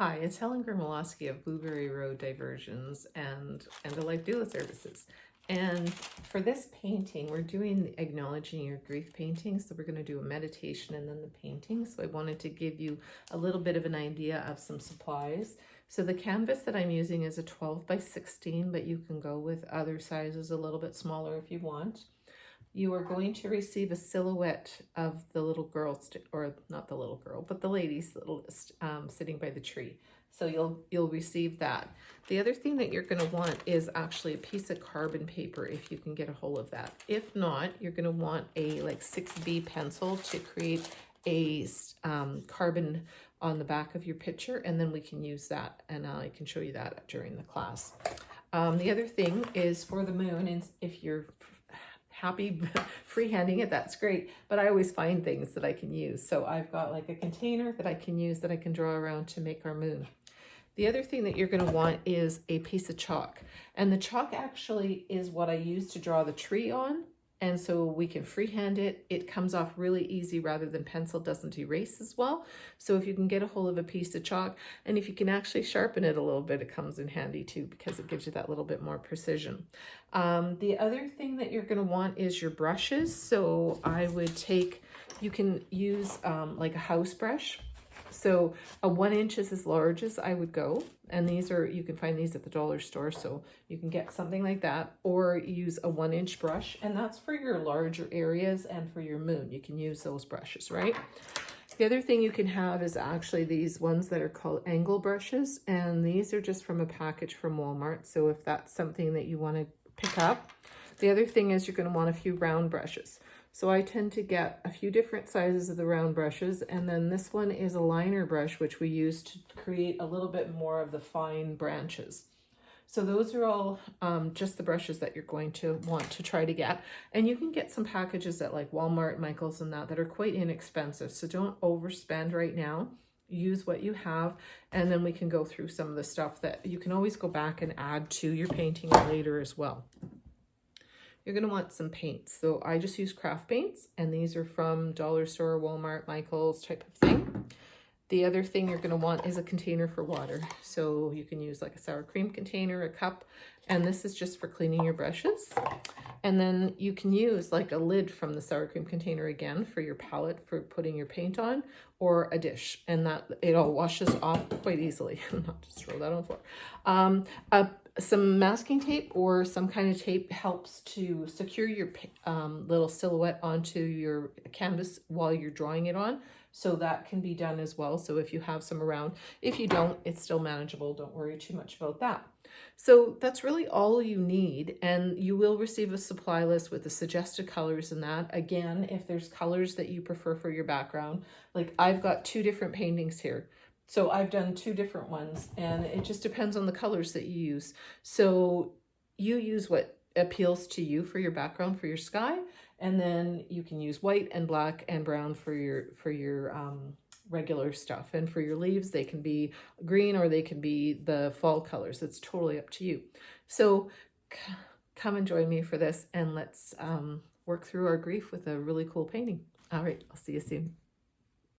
Hi, it's Helen Grimolowski of Blueberry Road Diversions and a Life Doula Services. And for this painting, we're doing the Acknowledging Your Grief painting. So we're going to do a meditation and then the painting. So I wanted to give you a little bit of an idea of some supplies. So the canvas that I'm using is a 12 by 16, but you can go with other sizes a little bit smaller if you want. You are going to receive a silhouette of the little girl, or not the little girl, but the lady's little sitting by the tree. So you'll receive that. The other thing that you're going to want is actually a piece of carbon paper if you can get a hold of that. If not, you're going to want a like 6B pencil to create a carbon on the back of your picture, and then we can use that, and I can show you that during the class. The other thing is for the moon, and if you're happy freehanding it, that's great, but I always find things that I can use. So I've got like a container that I can use that I can draw around to make our moon. The other thing that you're going to want is a piece of chalk, and the chalk actually is what I use to draw the tree on. And so we can freehand it. It comes off really easy rather than pencil doesn't erase as well. So if you can get a hold of a piece of chalk, and if you can actually sharpen it a little bit, it comes in handy too, because it gives you that little bit more precision. The other thing that you're gonna want is your brushes. So I would take, you can use like a house brush. So a 1 inch is as large as I would go. And these are, you can find these at the dollar store. So you can get something like that, or use a 1 inch brush. And that's for your larger areas and for your moon. You can use those brushes, right? The other thing you can have is actually these ones that are called angle brushes. And these are just from a package from Walmart. So if that's something that you want to pick up. The other thing is you're going to want a few round brushes. So I tend to get a few different sizes of the round brushes, and then this one is a liner brush, which we use to create a little bit more of the fine branches. So those are all just the brushes that you're going to want to try to get. And you can get some packages at like Walmart, Micheals, and that are quite inexpensive. So don't overspend right now. Use what you have, and then we can go through some of the stuff that you can always go back and add to your painting later as well. You're going to want some paints. So I just use craft paints, and these are from dollar store, Walmart, Micheals type of thing. The other thing you're going to want is a container for water. So you can use like a sour cream container, a cup, and this is just for cleaning your brushes. And then you can use like a lid from the sour cream container again for your palette for putting your paint on, or a dish, and that it all washes off quite easily. Not just throw that on the floor. Some masking tape or some kind of tape helps to secure your little silhouette onto your canvas while you're drawing it on. So that can be done as well. So if you have some around, if you don't, it's still manageable. Don't worry too much about that. So that's really all you need. And you will receive a supply list with the suggested colors in that. Again, if there's colors that you prefer for your background, like I've got 2 different paintings here. So I've done 2 different ones, and it just depends on the colors that you use. So you use what appeals to you for your background, for your sky, and then you can use white and black and brown for your regular stuff. And for your leaves, they can be green or they can be the fall colors. It's totally up to you. So come and join me for this, and let's work through our grief with a really cool painting. All right, I'll see you soon.